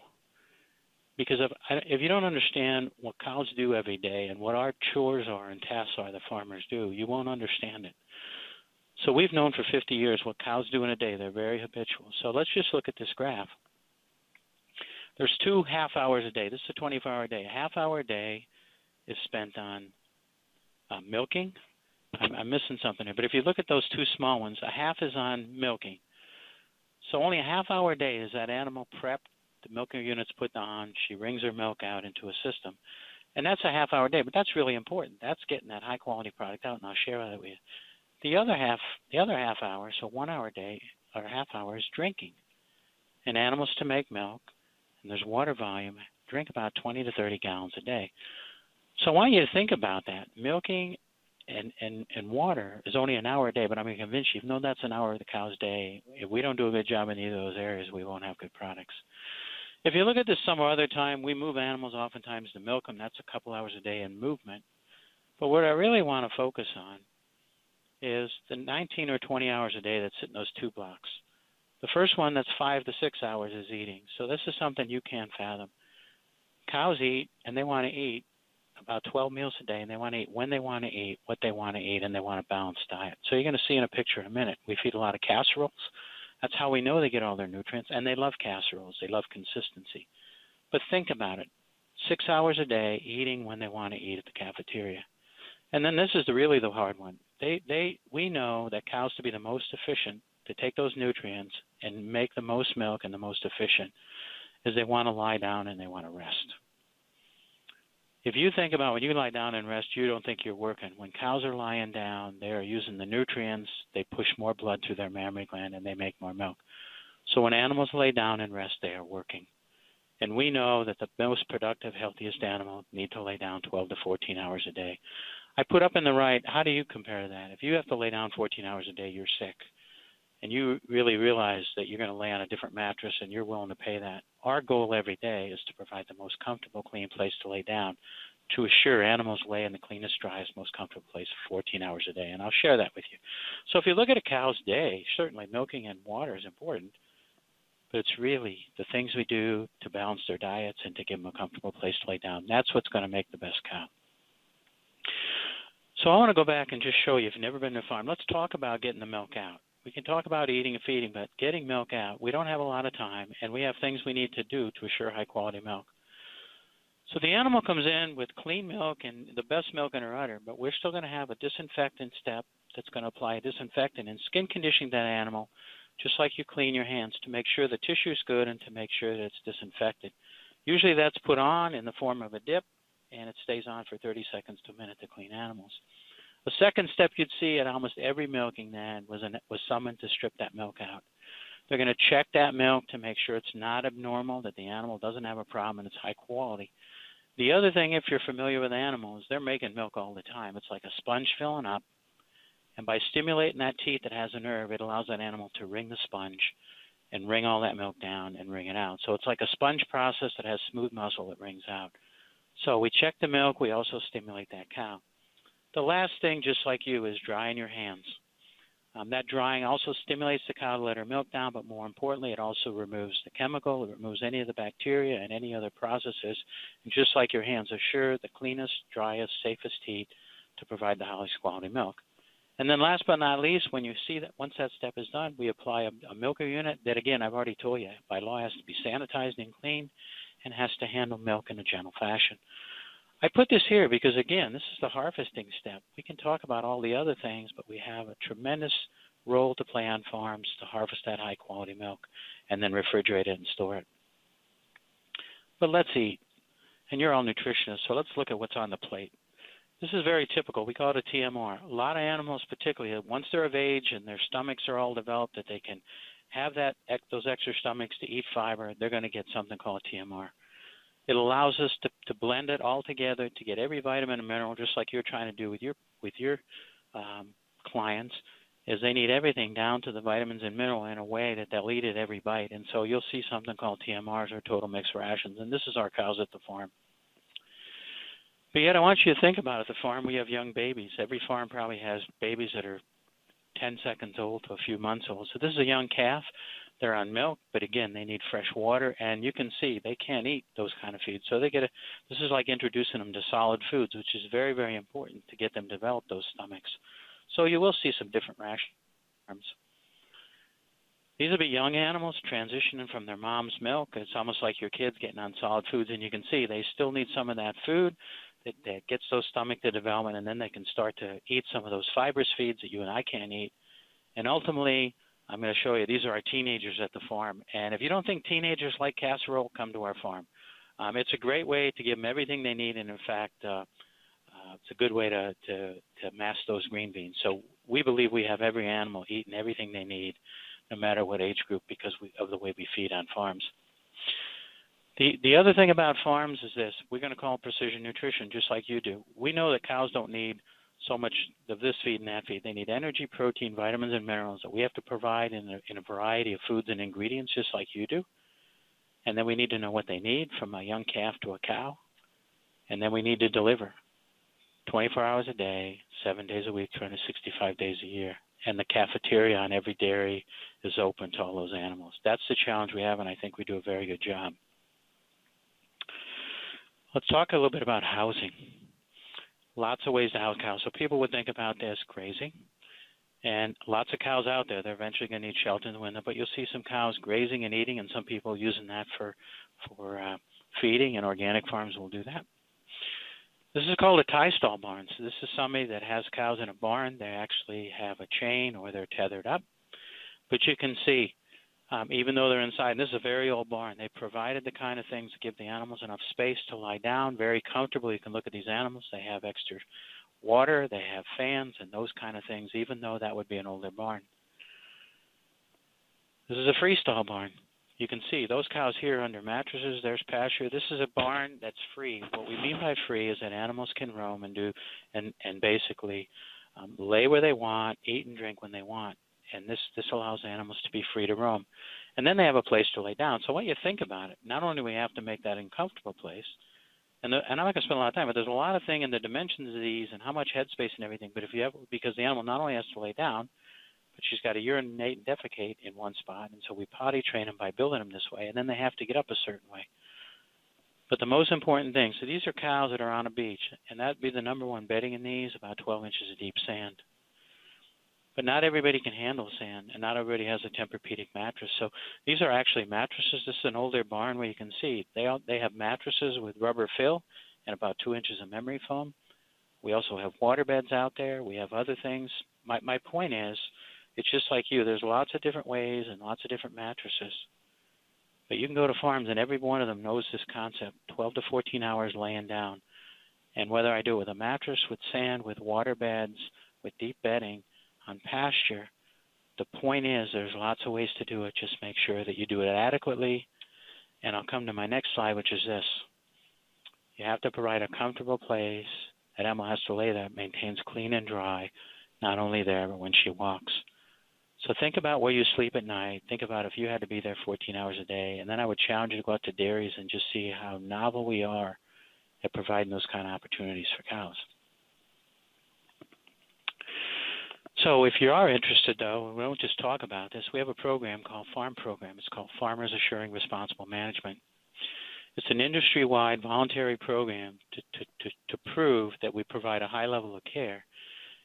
because if you don't understand what cows do every day and what our chores are and tasks are that farmers do, you won't understand it. So we've known for 50 years what cows do in a day. They're very habitual. So let's just look at this graph. There's 2 half hours a day. This is a 24-hour day. A half hour a day is spent on milking. I'm missing something here. But if you look at those 2 small ones, a half is on milking. So only a half hour a day is that animal prepped. The milking unit's put on. She wrings her milk out into a system. And that's a half hour a day. But that's really important. That's getting that high-quality product out, and I'll share that with you. The other half hour, so 1 hour a day or a half hour, is drinking. And animals, to make milk, and there's water volume, drink about 20 to 30 gallons a day. So I want you to think about that. Milking and water is only an hour a day, but I'm going to convince you, even though that's an hour of the cow's day, if we don't do a good job in either of those areas, we won't have good products. If you look at this some other time, we move animals oftentimes to milk them. That's a couple hours a day in movement. But what I really want to focus on is the 19 or 20 hours a day that sit in those 2 blocks. The first one, that's 5 to 6 hours, is eating. So this is something you can't fathom. Cows eat, and they want to eat about 12 meals a day, and they want to eat when they want to eat, what they want to eat, and they want a balanced diet. So you're going to see in a picture in a minute, we feed a lot of casseroles. That's how we know they get all their nutrients, and they love casseroles. They love consistency. But think about it. 6 hours a day, eating when they want to eat at the cafeteria. And then this is really the hard one. We know that cows to be the most efficient, to take those nutrients and make the most milk and the most efficient, is they want to lie down and they want to rest. If you think about when you lie down and rest, you don't think you're working. When cows are lying down, they are using the nutrients, they push more blood through their mammary gland, and they make more milk. So when animals lay down and rest, they are working. And we know that the most productive, healthiest animal need to lay down 12 to 14 hours a day. I put up in the right, how do you compare that? If you have to lay down 14 hours a day, you're sick. And you really realize that you're going to lay on a different mattress and you're willing to pay that. Our goal every day is to provide the most comfortable, clean place to lay down to assure animals lay in the cleanest, driest, most comfortable place for 14 hours a day. And I'll share that with you. So if you look at a cow's day, certainly milking and water is important. But it's really the things we do to balance their diets and to give them a comfortable place to lay down. That's what's going to make the best cow. So I want to go back and just show you, if you've never been to a farm, let's talk about getting the milk out. We can talk about eating and feeding, but getting milk out, we don't have a lot of time, and we have things we need to do to assure high-quality milk. So the animal comes in with clean milk and the best milk in her udder, but we're still going to have a disinfectant step that's going to apply a disinfectant and skin conditioning that animal, just like you clean your hands, to make sure the tissue is good and to make sure that it's disinfected. Usually that's put on in the form of a dip, and it stays on for 30 seconds to a minute to clean animals. The second step you'd see at almost every milking then was someone to strip that milk out. They're going to check that milk to make sure it's not abnormal, that the animal doesn't have a problem, and it's high quality. The other thing, if you're familiar with animals, they're making milk all the time. It's like a sponge filling up. And by stimulating that teat that has a nerve, it allows that animal to wring the sponge and wring all that milk down and wring it out. So it's like a sponge process that has smooth muscle that wrings out. So we check the milk. We also stimulate that cow. The last thing, just like you, is drying your hands. That drying also stimulates the cow to let her milk down, but more importantly, it also removes the chemical. It removes any of the bacteria and any other processes. And just like your hands, assure the cleanest, driest, safest heat to provide the highest quality milk. And then last but not least, when you see that once that step is done, we apply a milker unit that, again, I've already told you, by law has to be sanitized and clean and has to handle milk in a gentle fashion. I put this here because, again, this is the harvesting step. We can talk about all the other things, but we have a tremendous role to play on farms to harvest that high-quality milk and then refrigerate it and store it. But let's eat. And you're all nutritionists, so let's look at what's on the plate. This is very typical. We call it a TMR. A lot of animals, particularly once they're of age and their stomachs are all developed that they can have those extra stomachs to eat fiber, they're going to get something called TMR. It allows us to blend it all together to get every vitamin and mineral, just like you're trying to do with your clients, is they need everything down to the vitamins and mineral in a way that they'll eat it every bite. And so you'll see something called TMRs, or total mixed rations, and this is our cows at the farm. But yet I want you to think about it. At the farm, we have young babies. Every farm probably has babies that are 10 seconds old to a few months old. So this is a young calf. They're on milk, but again, they need fresh water, and you can see they can't eat those kind of feeds. So this is like introducing them to solid foods, which is very, very important to get them to develop those stomachs. So you will see some different rations. These will be young animals transitioning from their mom's milk. It's almost like your kids getting on solid foods, and you can see they still need some of that food that gets those stomach to development, and then they can start to eat some of those fibrous feeds that you and I can't eat. And ultimately, I'm going to show you, these are our teenagers at the farm. And if you don't think teenagers like casserole, come to our farm. It's a great way to give them everything they need, and in fact, it's a good way to mask those green beans. So we believe we have every animal eating everything they need, no matter what age group, because of the way we feed on farms. The other thing about farms is this. We're going to call it precision nutrition, just like you do. We know that cows don't need so much of this feed and that feed. They need energy, protein, vitamins, and minerals that we have to provide in a variety of foods and ingredients, just like you do. And then we need to know what they need, from a young calf to a cow. And then we need to deliver 24 hours a day, 7 days a week, 365 days a year. And the cafeteria on every dairy is open to all those animals. That's the challenge we have, and I think we do a very good job. Let's talk a little bit about housing. Lots of ways to house cows. So people would think about this grazing. And lots of cows out there, they're eventually going to need shelter in the winter, but you'll see some cows grazing and eating, and some people using that for feeding, and organic farms will do that. This is called a tie stall barn. So this is somebody that has cows in a barn. They actually have a chain or they're tethered up. But you can see, even though they're inside, and this is a very old barn, they provided the kind of things to give the animals enough space to lie down very comfortably. You can look at these animals. They have extra water, they have fans, and those kind of things, even though that would be an older barn. This is a freestall barn. You can see those cows here under mattresses, there's pasture. This is a barn that's free. What we mean by free is that animals can roam and do and basically lay where they want, eat and drink when they want. And this allows animals to be free to roam. And then they have a place to lay down. So what you think about it, not only do we have to make that an uncomfortable place, and I'm not going to spend a lot of time, but there's a lot of thing in the dimensions of these and how much headspace and everything. But if you have, because the animal not only has to lay down, but she's got to urinate and defecate in one spot, and so we potty train them by building them this way, and then they have to get up a certain way. But the most important thing, so these are cows that are on a beach, and that would be the number one bedding in these, about 12 inches of deep sand. But not everybody can handle sand, and not everybody has a Tempur-Pedic mattress. So these are actually mattresses. This is an older barn where you can see they have mattresses with rubber fill and about 2 inches of memory foam. We also have water beds out there. We have other things. My point is, it's just like you. There's lots of different ways and lots of different mattresses. But you can go to farms, and every one of them knows this concept, 12 to 14 hours laying down. And whether I do it with a mattress, with sand, with water beds, with deep bedding, on pasture, the point is there's lots of ways to do it. Just make sure that you do it adequately. And I'll come to my next slide, which is this. You have to provide a comfortable place that animal has to lay that maintains clean and dry, not only there, but when she walks. So think about where you sleep at night. Think about if you had to be there 14 hours a day. And then I would challenge you to go out to dairies and just see how novel we are at providing those kind of opportunities for cows. So if you are interested, though, we don't just talk about this. We have a program called Farm Program. It's called Farmers Assuring Responsible Management. It's an industry-wide voluntary program to prove that we provide a high level of care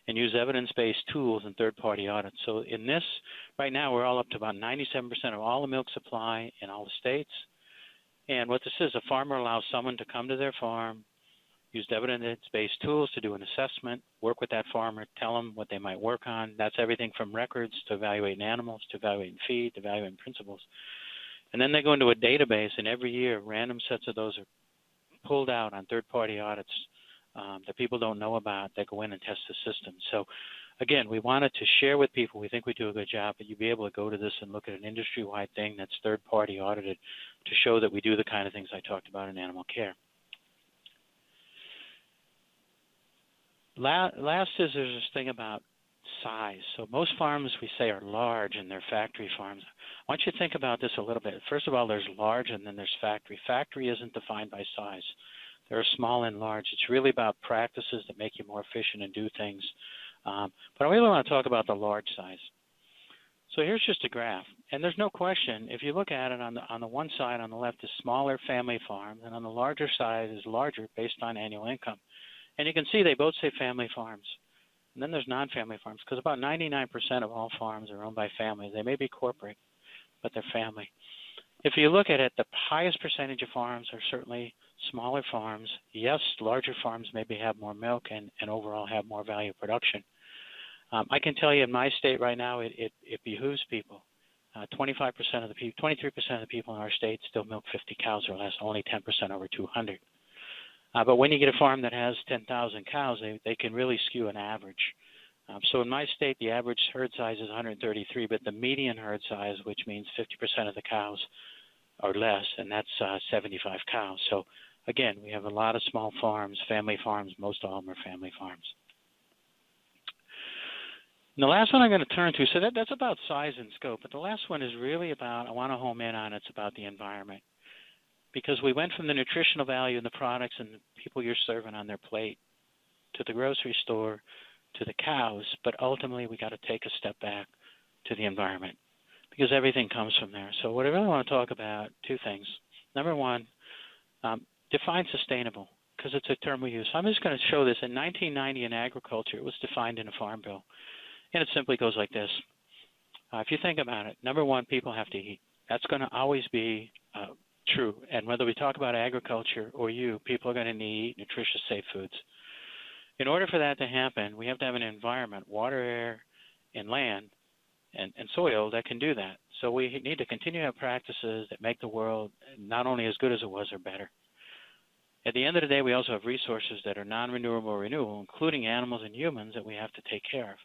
and use evidence-based tools and third-party audits. So in this, right now, we're all up to about 97% of all the milk supply in all the states. And what this is, a farmer allows someone to come to their farm, use evidence-based tools to do an assessment, work with that farmer, tell them what they might work on. That's everything from records to evaluating animals, to evaluating feed, to evaluating principles. And then they go into a database, and every year random sets of those are pulled out on third-party audits that people don't know about that go in and test the system. So, again, we wanted to share with people. We think we do a good job, but you'll be able to go to this and look at an industry-wide thing that's third-party audited to show that we do the kind of things I talked about in animal care. Last is there's this thing about size. So most farms we say are large and they're factory farms. I want you to think about this a little bit. First of all, there's large and then there's factory. Factory isn't defined by size. There are small and large. It's really about practices that make you more efficient and do things. But I really want to talk about the large size. So here's just a graph. And there's no question, if you look at it on the one side on the left is smaller family farms, and on the larger side is larger based on annual income. And you can see they both say family farms. And then there's non-family farms, because about 99% of all farms are owned by families. They may be corporate, but they're family. If you look at it, the highest percentage of farms are certainly smaller farms. Yes, larger farms maybe have more milk and overall have more value production. I can tell you in my state right now, it behooves people. 23% of the people in our state still milk 50 cows or less, only 10% over 200. But when you get a farm that has 10,000 cows, they can really skew an average. So in my state, the average herd size is 133, but the median herd size, which means 50% of the cows or less, and that's 75 cows. So again, we have a lot of small farms, family farms. Most of them are family farms. And the last one I'm going to turn to, so that's about size and scope, but the last one is really about, I want to home in on, it's about the environment. Because we went from the nutritional value in the products and the people you're serving on their plate to the grocery store to the cows, but ultimately we got to take a step back to the environment because everything comes from there. So what I really want to talk about, two things. Number one, define sustainable, because it's a term we use. So I'm just going to show this. In 1990 in agriculture, it was defined in a farm bill, and it simply goes like this. If you think about it, number one, people have to eat. That's going to always be true. And whether we talk about agriculture or you, people are going to need nutritious, safe foods. In order for that to happen, we have to have an environment, water, air, and land, and soil that can do that. So we need to continue to have practices that make the world not only as good as it was or better. At the end of the day, we also have resources that are non-renewable or renewable, including animals and humans, that we have to take care of.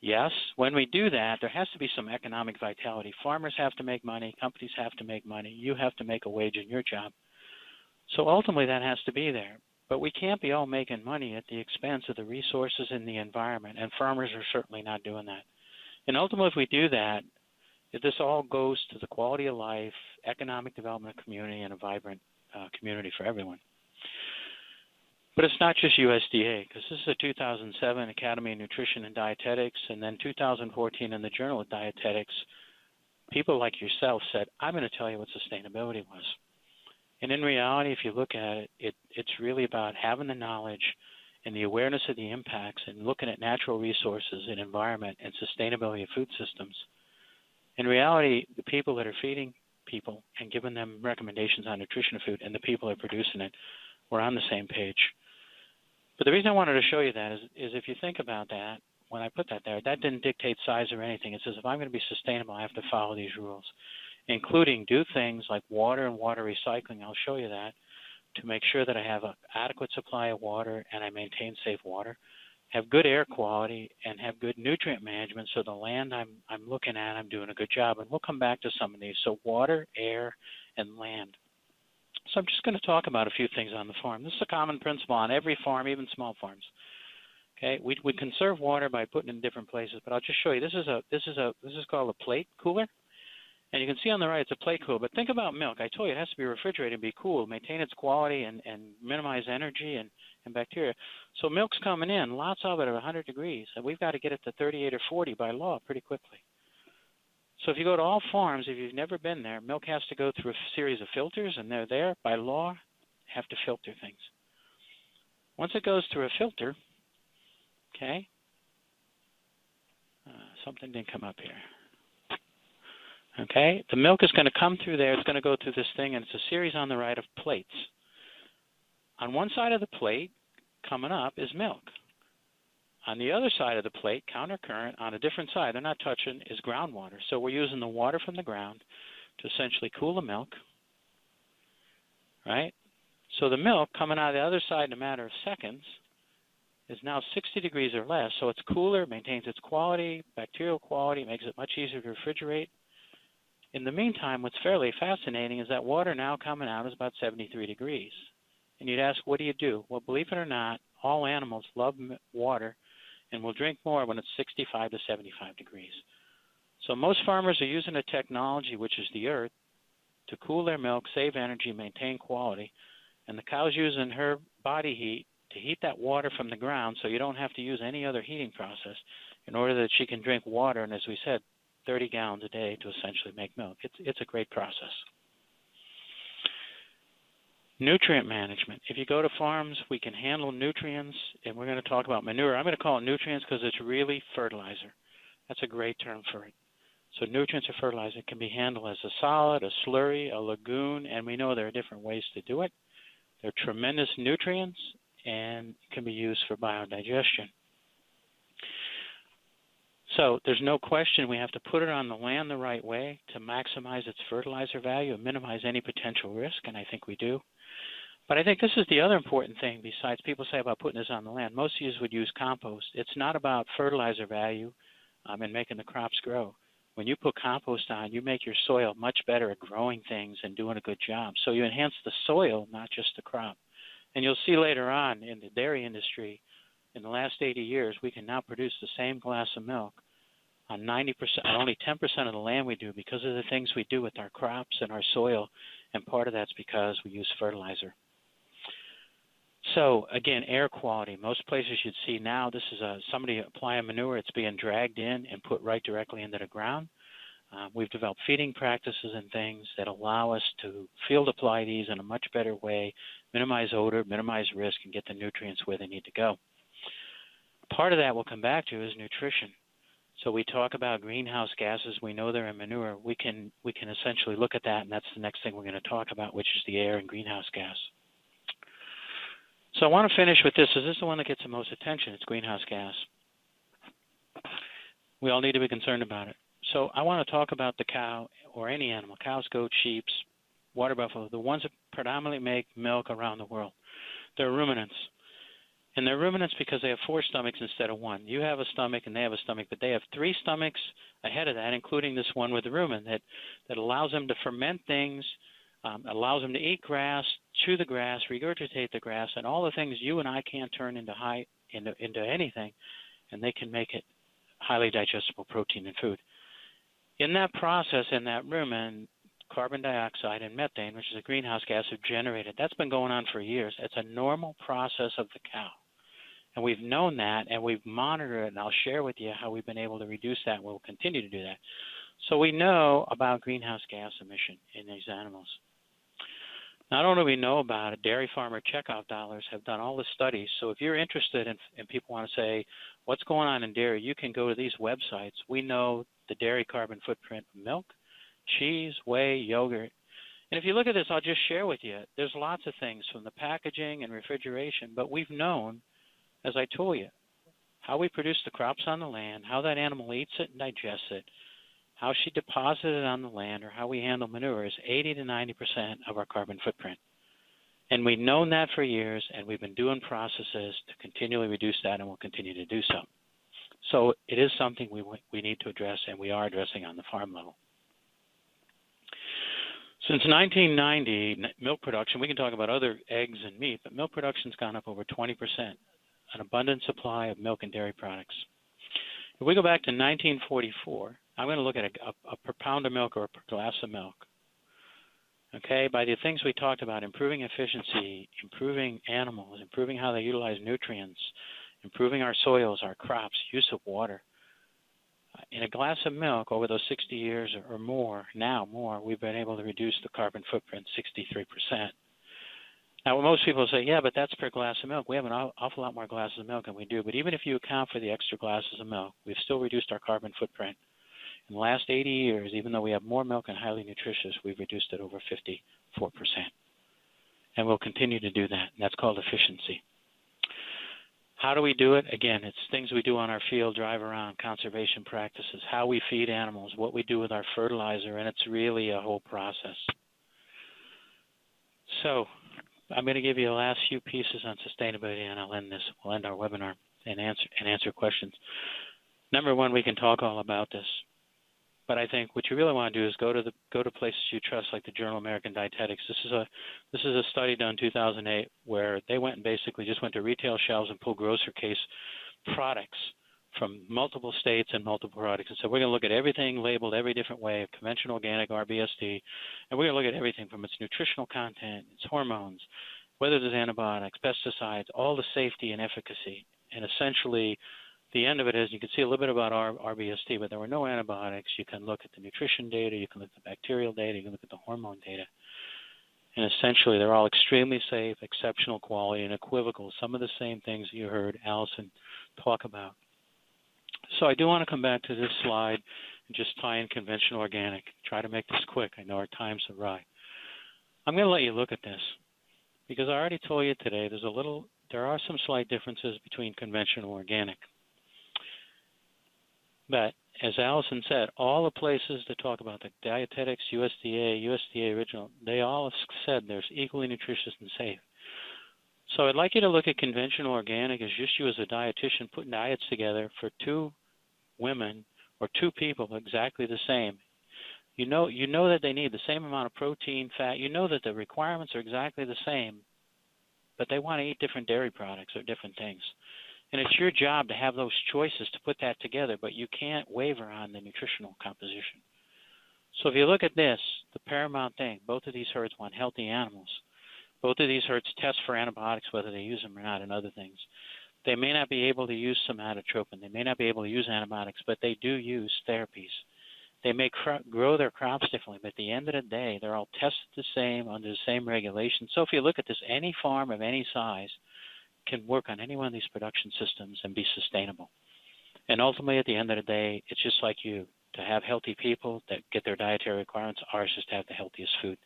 Yes, when we do that, there has to be some economic vitality. Farmers have to make money. Companies have to make money. You have to make a wage in your job. So ultimately, that has to be there. But we can't be all making money at the expense of the resources in the environment, and farmers are certainly not doing that. And ultimately, if we do that, this all goes to the quality of life, economic development of community, and a vibrant community for everyone. But it's not just USDA, because this is a 2007 Academy of Nutrition and Dietetics, and then 2014 in the Journal of Dietetics, people like yourself said, I'm going to tell you what sustainability was. And in reality, if you look at it, it's really about having the knowledge and the awareness of the impacts and looking at natural resources and environment and sustainability of food systems. In reality, the people that are feeding people and giving them recommendations on nutrition of food and the people that are producing it, we're on the same page. But the reason I wanted to show you that is if you think about that, when I put that there, that didn't dictate size or anything. It says if I'm going to be sustainable, I have to follow these rules, including do things like water and water recycling. I'll show you that, to make sure that I have an adequate supply of water and I maintain safe water, have good air quality, and have good nutrient management so the land I'm looking at, I'm doing a good job. And we'll come back to some of these. So water, air, and land. So I'm just going to talk about a few things on the farm. This is a common principle on every farm, even small farms. Okay, we conserve water by putting it in different places, but I'll just show you. This is called a plate cooler, and you can see on the right it's a plate cooler. But think about milk. I told you it has to be refrigerated and be cool, maintain its quality, and minimize energy and bacteria. So milk's coming in, lots of it at 100 degrees, and we've got to get it to 38 or 40 by law pretty quickly. So if you go to all farms, if you've never been there, milk has to go through a series of filters, and they're there by law, have to filter things. Once it goes through a filter, okay, something didn't come up here. Okay, the milk is going to come through there. It's going to go through this thing, and it's a series on the right of plates. On one side of the plate, coming up, is milk. On the other side of the plate, countercurrent, on a different side, they're not touching, is groundwater. So we're using the water from the ground to essentially cool the milk, right? So the milk coming out of the other side in a matter of seconds is now 60 degrees or less. So it's cooler, maintains its quality, bacterial quality, makes it much easier to refrigerate. In the meantime, what's fairly fascinating is that water now coming out is about 73 degrees. And you'd ask, what do you do? Well, believe it or not, all animals love water and will drink more when it's 65 to 75 degrees. So most farmers are using a technology, which is the earth, to cool their milk, save energy, maintain quality. And the cow's using her body heat to heat that water from the ground so you don't have to use any other heating process in order that she can drink water, and as we said, 30 gallons a day to essentially make milk. It's a great process. Nutrient management. If you go to farms, we can handle nutrients, and we're going to talk about manure. I'm going to call it nutrients because it's really fertilizer. That's a great term for it. So nutrients or fertilizer can be handled as a solid, a slurry, a lagoon, and we know there are different ways to do it. They're tremendous nutrients and can be used for biodigestion. So there's no question we have to put it on the land the right way to maximize its fertilizer value and minimize any potential risk, and I think we do. But I think this is the other important thing besides people say about putting this on the land. Most of you would use compost. It's not about fertilizer value and making the crops grow. When you put compost on, you make your soil much better at growing things and doing a good job. So you enhance the soil, not just the crop. And you'll see later on in the dairy industry, in the last 80 years, we can now produce the same glass of milk on 90%, only 10% of the land we do because of the things we do with our crops and our soil, and part of that's because we use fertilizer. So, again, air quality. Most places you'd see now, this is somebody applying manure. It's being dragged in and put right directly into the ground. We've developed feeding practices and things that allow us to field apply these in a much better way, minimize odor, minimize risk, and get the nutrients where they need to go. Part of that we'll come back to is nutrition. So we talk about greenhouse gases. We know they're in manure. We can essentially look at that, and that's the next thing we're going to talk about, which is the air and greenhouse gas. So I want to finish with this. This is the one that gets the most attention. It's greenhouse gas. We all need to be concerned about it. So I want to talk about the cow or any animal, cows, goats, sheep, water buffalo, the ones that predominantly make milk around the world. They're ruminants. And they're ruminants because they have 4 stomachs instead of 1. You have a stomach and they have a stomach, but they have 3 stomachs ahead of that, including this one with the rumen that allows them to ferment things, allows them to eat grass, chew the grass, regurgitate the grass, and all the things you and I can't turn into anything, and they can make it highly digestible protein and food. In that process, in that rumen, carbon dioxide and methane, which is a greenhouse gas, are generated. That's been going on for years. It's a normal process of the cow. And we've known that, and we've monitored it, and I'll share with you how we've been able to reduce that, and we'll continue to do that. So we know about greenhouse gas emission in these animals. Not only do we know about it, dairy farmer checkout dollars have done all the studies. So if you're interested and people want to say, what's going on in dairy, you can go to these websites. We know the dairy carbon footprint of milk, cheese, whey, yogurt. And if you look at this, I'll just share with you, there's lots of things from the packaging and refrigeration, but we've known, as I told you, how we produce the crops on the land, how that animal eats it and digests it, how she deposits it on the land, or how we handle manure is 80 to 90% of our carbon footprint. And we've known that for years, and we've been doing processes to continually reduce that, and we'll continue to do so. So it is something we need to address, and we are addressing on the farm level. Since 1990, milk production, we can talk about other eggs and meat, but milk production's gone up over 20%, an abundant supply of milk and dairy products. If we go back to 1944, I'm going to look at a per pound of milk or a per glass of milk. Okay, by the things we talked about, improving efficiency, improving animals, improving how they utilize nutrients, improving our soils, our crops, use of water. In a glass of milk over those 60 years or more, we've been able to reduce the carbon footprint 63%. Now, most people say, yeah, but that's per glass of milk. We have an awful lot more glasses of milk than we do. But even if you account for the extra glasses of milk, we've still reduced our carbon footprint. In the last 80 years, even though we have more milk and highly nutritious, we've reduced it over 54%. And we'll continue to do that. And that's called efficiency. How do we do it? Again, it's things we do on our field, drive around, conservation practices, how we feed animals, what we do with our fertilizer, and it's really a whole process. So I'm going to give you the last few pieces on sustainability, and I'll end this. We'll end our webinar and answer questions. Number one, we can talk all about this. But I think what you really want to do is go to places you trust, like the Journal of American Dietetics. This is a study done in 2008 where they went and basically just went to retail shelves and pulled Grocers Case products from multiple states and multiple products and said, we're going to look at everything labeled every different way, conventional, organic, RBSD, and we're going to look at everything from its nutritional content, its hormones, whether there's antibiotics, pesticides, all the safety and efficacy. And essentially, the end of it is you can see a little bit about RBSD, but there were no antibiotics. You can look at the nutrition data, you can look at the bacterial data, you can look at the hormone data. And essentially, they're all extremely safe, exceptional quality, and equivocal. Some of the same things you heard Alyson talk about. So I do want to come back to this slide and just tie in conventional organic. Try to make this quick. I know our time's awry. I'm going to let you look at this because I already told you today there are some slight differences between conventional and organic. But as Alyson said, all the places that talk about the dietetics, USDA original, they all have said they're equally nutritious and safe. So I'd like you to look at conventional organic as just you as a dietitian putting diets together for 2 women or 2 people exactly the same. You know that they need the same amount of protein, fat. You know that the requirements are exactly the same, but they want to eat different dairy products or different things. And it's your job to have those choices to put that together, but you can't waver on the nutritional composition. So if you look at this, the paramount thing, both of these herds want healthy animals. Both of these herds test for antibiotics, whether they use them or not, and other things. They may not be able to use somatotropin. They may not be able to use antibiotics, but they do use therapies. They may grow their crops differently, but at the end of the day, they're all tested the same, under the same regulations. So if you look at this, any farm of any size can work on any one of these production systems and be sustainable. And ultimately, at the end of the day, it's just like you. To have healthy people that get their dietary requirements, ours is to have the healthiest food.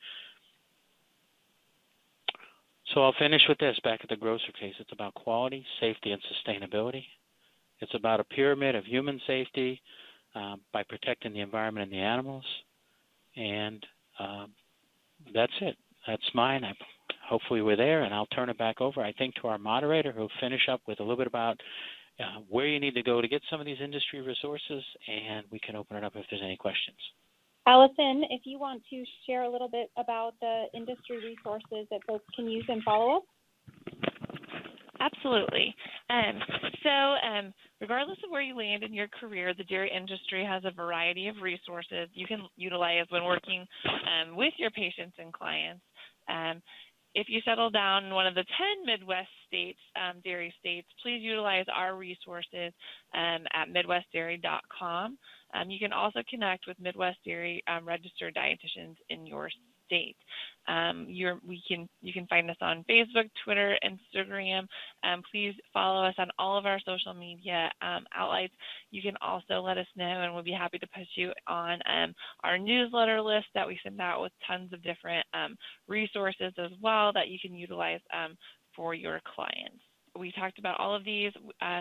So I'll finish with this. Back at the Grocer Case, it's about quality, safety, and sustainability. It's about a pyramid of human safety by protecting the environment and the animals. And that's it. That's mine. Hopefully we're there, and I'll turn it back over, I think, to our moderator, who'll finish up with a little bit about where you need to go to get some of these industry resources, and we can open it up if there's any questions. Alyson, if you want to share a little bit about the industry resources that folks can use and follow up. Absolutely. Regardless of where you land in your career, the dairy industry has a variety of resources you can utilize when working with your patients and clients. If you settle down in one of the 10 Midwest states, dairy states, please utilize our resources at midwestdairy.com. You can also connect with Midwest Dairy registered dietitians in your state. You can find us on Facebook, Twitter, Instagram. Please follow us on all of our social media outlets. You can also let us know, and we'll be happy to put you on our newsletter list that we send out with tons of different resources as well that you can utilize for your clients. We talked about all of these,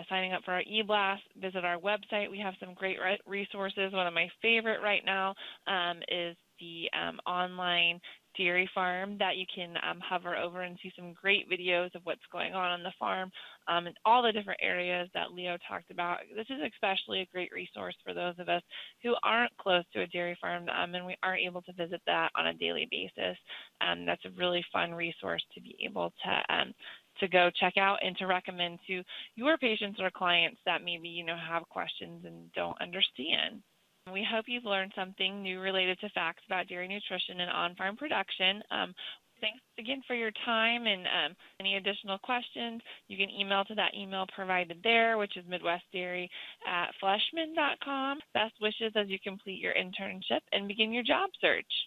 signing up for our e-blast. Visit our website. We have some great resources. One of my favorite right now is the online dairy farm that you can hover over and see some great videos of what's going on the farm and all the different areas that Leo talked about. This is especially a great resource for those of us who aren't close to a dairy farm and we aren't able to visit that on a daily basis. That's a really fun resource to be able to go check out and to recommend to your patients or clients that maybe have questions and don't understand. We hope you've learned something new related to facts about dairy nutrition and on-farm production. Thanks again for your time, and any additional questions, you can email to that email provided there, which is midwestdairy@fleshman.com. Best wishes as you complete your internship and begin your job search.